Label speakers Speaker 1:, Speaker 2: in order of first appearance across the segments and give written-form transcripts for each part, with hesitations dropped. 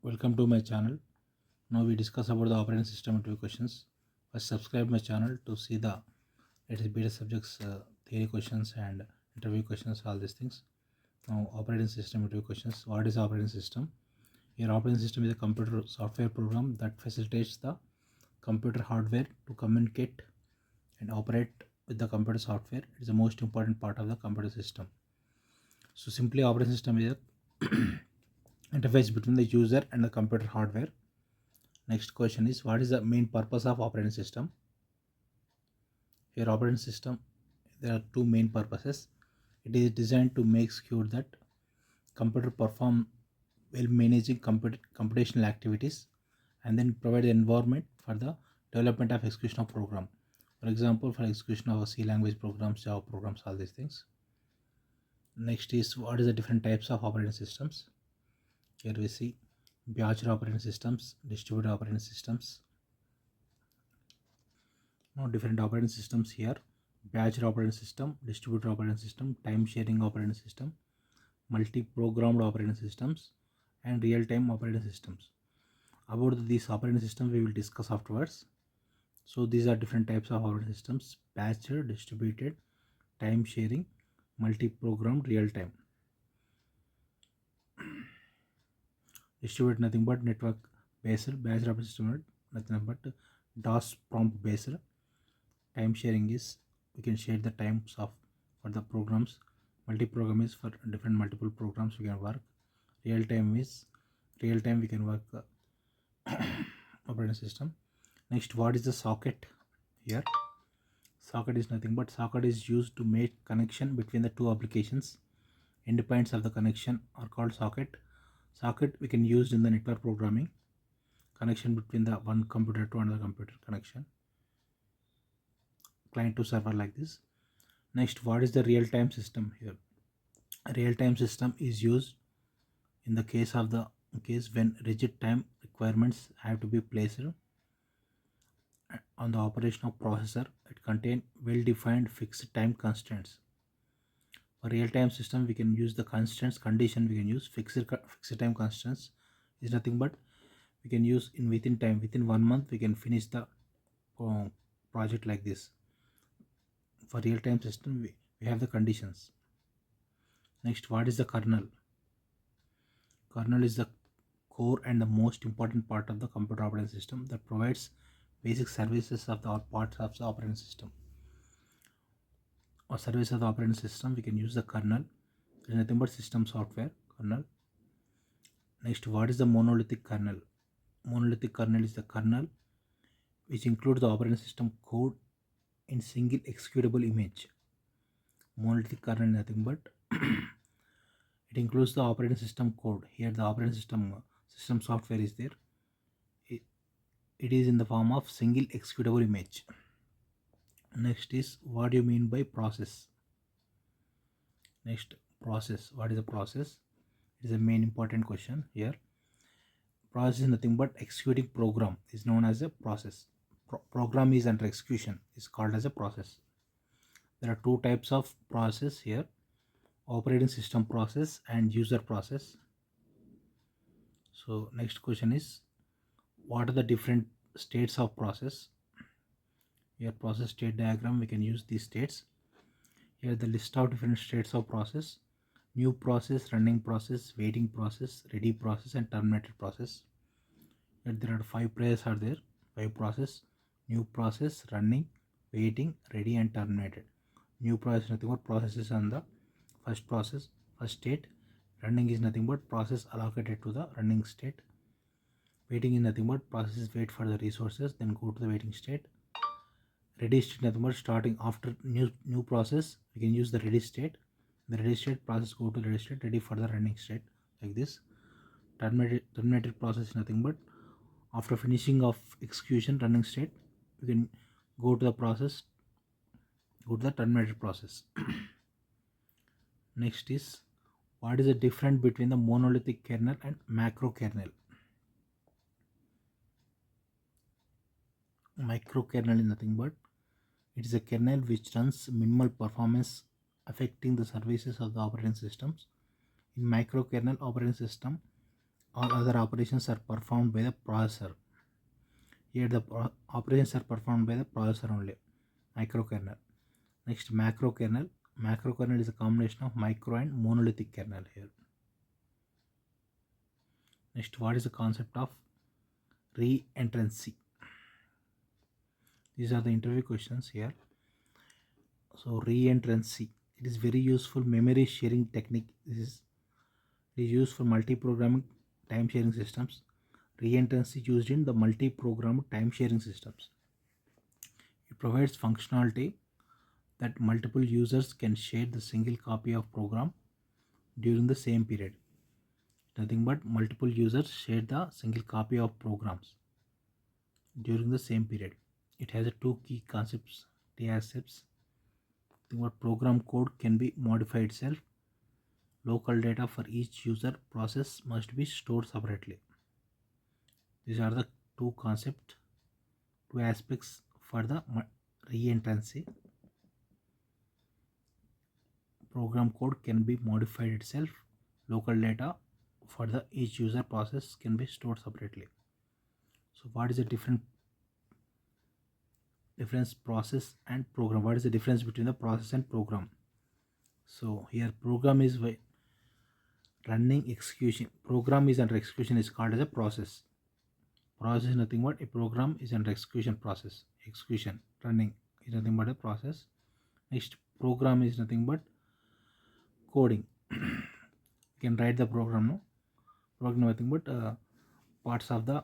Speaker 1: Welcome to my channel. Now we discuss about the operating system interview questions. First, subscribe my channel to see the latest beta subjects, theory questions and interview questions, all these things. Now, operating system interview questions. What is operating system? Your operating system is a computer software program that facilitates the computer hardware to communicate and operate with the computer software. It is the most important part of the computer system. So simply, operating system is a interface between the user and the computer hardware. Next question is, what is the main purpose of operating system? Here operating system, there are two main purposes. It is designed to make sure that computer perform while managing computational activities, and then provide the environment for the development of execution of program. For example, for execution of C language programs, Java programs, all these things. Next is, what is the different types of operating systems? Here we see batch operating systems, distributed operating systems. Now different operating systems here: batch operating system, distributed operating system, time sharing operating system, multi-programmed operating systems, and real-time operating systems. About these operating systems we will discuss afterwards. So these are different types of operating systems: batch, distributed, time sharing, multi-programmed, real-time. Distributed, nothing but network based. Batch operating system, nothing but DOS prompt based. Time sharing is we can share the times of for the programs. Multi-program is for different multiple programs we can work. Real time is real time we can work operating system. Next, what is the socket? Here socket is nothing but socket is used to make connection between the two applications. Endpoints of the connection are called socket. Socket we can use in the network programming, connection between the one computer to another computer, connection client to server, like this. Next, what is the real-time system? Here real-time system is used in the case when rigid time requirements have to be placed on the operation of processor. It contain well-defined fixed time constraints. For real-time system we can use the condition we can use fixed time constraints is nothing but we can use within time, within 1 month we can finish the project, like this. For real-time system we have the conditions. Next, what is the kernel? Kernel is the core and the most important part of the computer operating system that provides basic services of the parts of the operating system. Or service of the operating system we can use the kernel. It is nothing but system software, kernel. Next, what is the monolithic kernel? Monolithic kernel is the kernel which includes the operating system code in single executable image. Monolithic kernel is nothing but it includes the operating system code. Here the operating system software is there. It is in the form of single executable image. Next is, what do you mean by process? Next, process. What is a process? It is a main important question here. Process is nothing but executing program is known as a process. Program is under execution is called as a process. There are two types of process here: operating system process and user process. So next question is, what are the different states of process? Here process state diagram we can use these states. Here the list of different states of process: new process, running process, waiting process, ready process, and terminated process. Here there are 5 processes are there. 5 process: new process, running, waiting, ready, and terminated. New process nothing but processes on the first state. Running is nothing but process allocated to the running state. Waiting is nothing but processes wait for the resources, then go to the waiting state. Ready state nothing but starting after new process we can use the ready state. The ready state process go to the ready state, ready for the running state, like this. Terminated process is nothing but after finishing of execution running state we can go to the terminated process. Next is, what is the difference between the monolithic kernel and macro kernel? Microkernel is nothing but it is a kernel which runs minimal performance affecting the services of the operating systems. In microkernel, operating system all other operations are performed by the processor. Here the operations are performed by the processor only, microkernel. Next, macrokernel. Macrokernel is a combination of micro and monolithic kernel here. Next, what is the concept of reentrancy? These are the interview questions here. So reentrancy, it is very useful memory sharing technique. It is used for multi-programming time sharing systems. Reentrancy used in the multi-program time sharing systems. It provides functionality that multiple users can share the single copy of program during the same period. Nothing but multiple users share the single copy of programs during the same period. It has two key concepts, T aspects. What program code can be modified itself. Local data for each user process must be stored separately. These are the two aspects for the reentrancy. Program code can be modified itself. Local data for the each user process can be stored separately. So what is the difference process and program? What is the difference between the process and program? So here program is running execution. Program is under execution is called as a process. Process is nothing but a program is under execution process. Execution running is nothing but a process. Next, program is nothing but coding. You can write the program, no? Program nothing but parts of the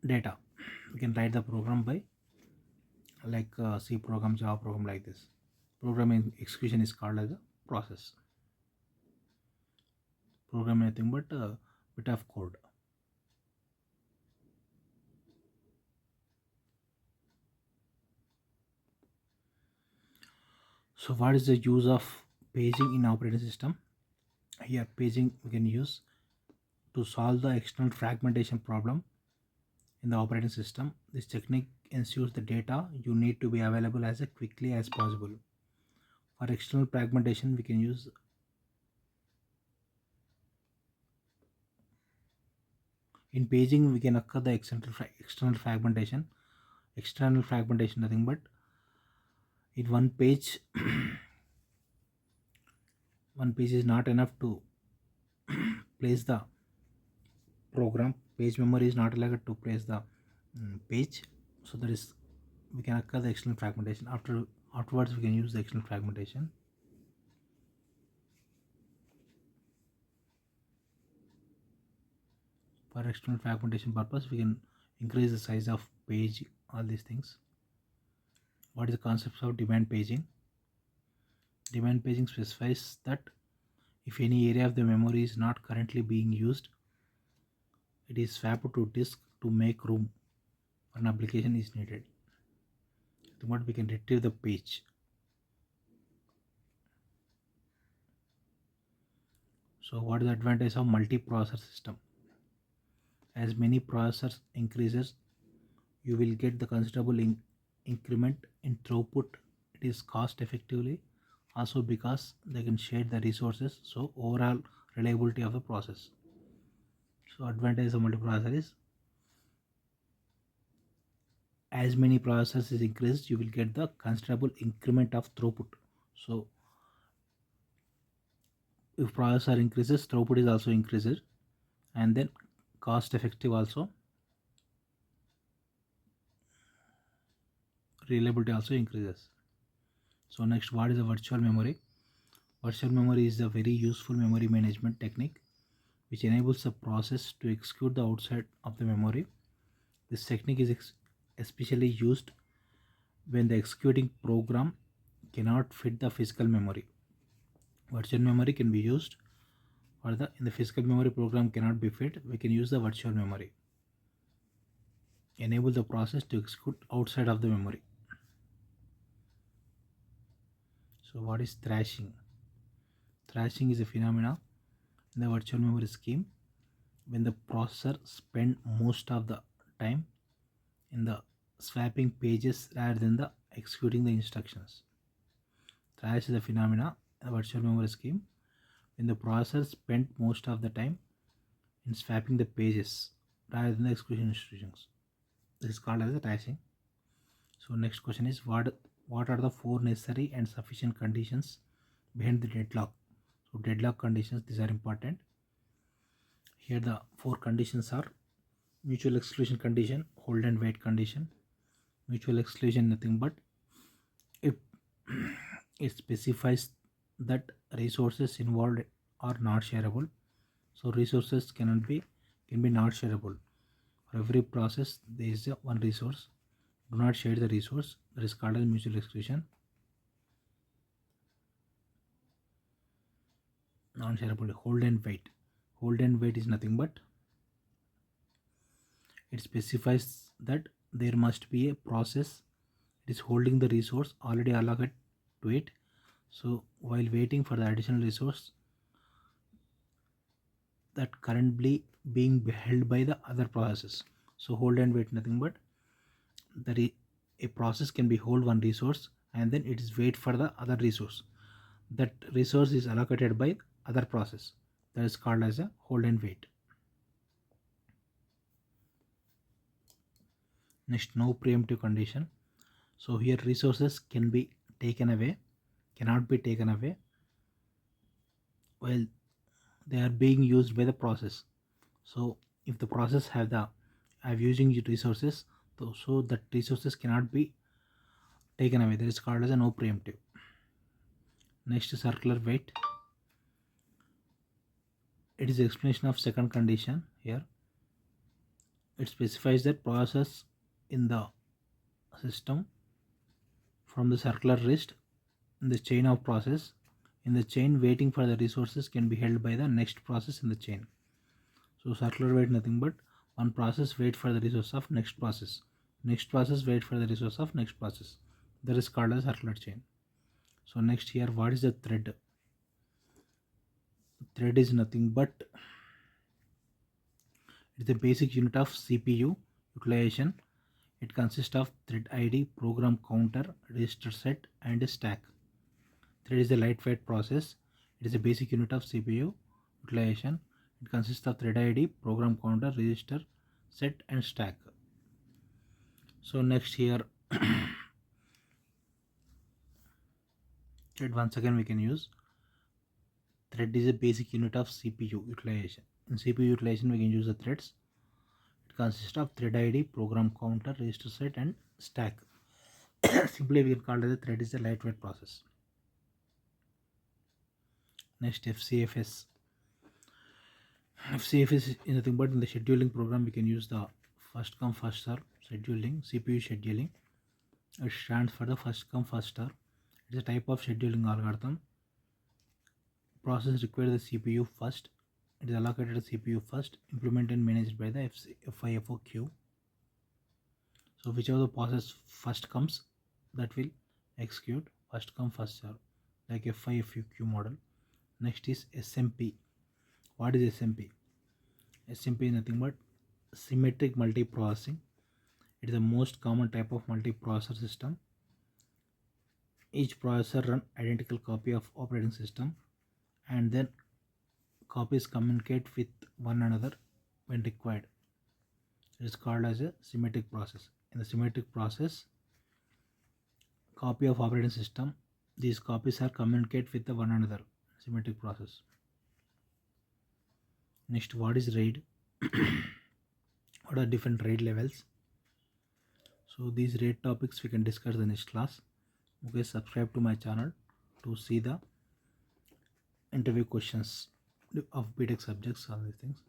Speaker 1: data. You can write the program by like C program, Java program, like this. Programming execution is called as a process. Program nothing but a bit of code. So what is the use of paging in operating system? Here paging we can use to solve the external fragmentation problem in the operating system. This technique ensures the data you need to be available as quickly as possible. For external fragmentation, we can use in paging we can occur the external fragmentation. External fragmentation nothing but in one page one page is not enough to place the program. Page memory is not allowed to place the page, so that is we can occur the external fragmentation. Afterwards we can use the external fragmentation. For external fragmentation purpose, we can increase the size of page, all these things. What is the concept of demand paging? Demand paging specifies that if any area of the memory is not currently being used, it is swapped to disk to make room for an application is needed. What we can retrieve the page. So what is the advantage of multi-processor system? As many processors increases, you will get the considerable increment in throughput. It is cost effectively, also because they can share the resources, so overall reliability of the process. So advantage of multiprocessor is as many processors is increased, you will get the considerable increment of throughput. So if processor increases, throughput is also increases, and then cost effective also, reliability also increases. So next, what is a virtual memory? Virtual memory is a very useful memory management technique which enables the process to execute the outside of the memory. This technique is especially used when the executing program cannot fit the physical memory. Virtual memory can be used for in the physical memory program cannot be fit, we can use the virtual memory. Enable the process to execute outside of the memory. So what is thrashing? Thrashing is a phenomena in the virtual memory scheme when the processor spend most of the time in the swapping pages rather than the executing the instructions. Thrash is a phenomena in the virtual memory scheme when the processor spent most of the time in swapping the pages rather than the execution instructions. This is called as a tashing. So next question is what are the 4 necessary and sufficient conditions behind the deadlock? So deadlock conditions, these are important. Here the 4 conditions are mutual exclusion condition, hold and wait condition. Mutual exclusion nothing but if it specifies that resources involved are not shareable. So resources can be not shareable. For every process there is one resource. Do not share the resource. That is called as mutual exclusion. Non-shareable. Hold and wait. Hold and wait is nothing but it specifies that there must be a process. It is holding the resource already allocated to it. So while waiting for the additional resource that currently being held by the other processes. So hold and wait nothing but a process can be hold one resource and then it is wait for the other resource. That resource is allocated by other process. That is called as a hold and wait. Next, no preemptive condition. So here resources can be taken away, cannot be taken away while they are being used by the process. So if the process have using resources, so that resources cannot be taken away. That is called as a no preemptive. Next, circular wait. It is explanation of second condition. Here it specifies that process in the system from the circular list in the chain of process in the chain waiting for the resources can be held by the next process in the chain. So circular wait nothing but one process wait for the resource of next process wait for the resource of next process. That is called as circular chain. So next, here what is the thread? Thread is nothing but it is the basic unit of CPU utilization. It consists of thread ID, program counter, register set and a stack. Thread is a lightweight process. It is a basic unit of CPU utilization. It consists of thread ID, program counter, register set and stack. So next, here thread once again we can use. Thread is a basic unit of CPU utilization. In CPU utilization we can use the threads. It consists of thread ID, program counter, register set and stack. Simply we can call it the thread is a lightweight process. Next, FCFS. FCFS is nothing but in the scheduling program we can use the first come first serve scheduling, CPU scheduling. It stands for the first come first serve. It is a type of scheduling algorithm. Process requires the CPU first. It is allocated to CPU first, implemented and managed by the FIFO queue. So whichever the process first comes, that will execute first come first serve, like FIFO queue model. Next is SMP. What is SMP? SMP is nothing but symmetric multiprocessing. It is the most common type of multiprocessor system. Each processor run identical copy of operating system and then copies communicate with one another when required. It is called as a symmetric process. In the symmetric process, copy of operating system, these copies are communicate with one another. Symmetric process. Next, what is RAID? What are different RAID levels? So these RAID topics we can discuss in the next class. Okay, subscribe to my channel to see the interview questions of BTech subjects, all these things.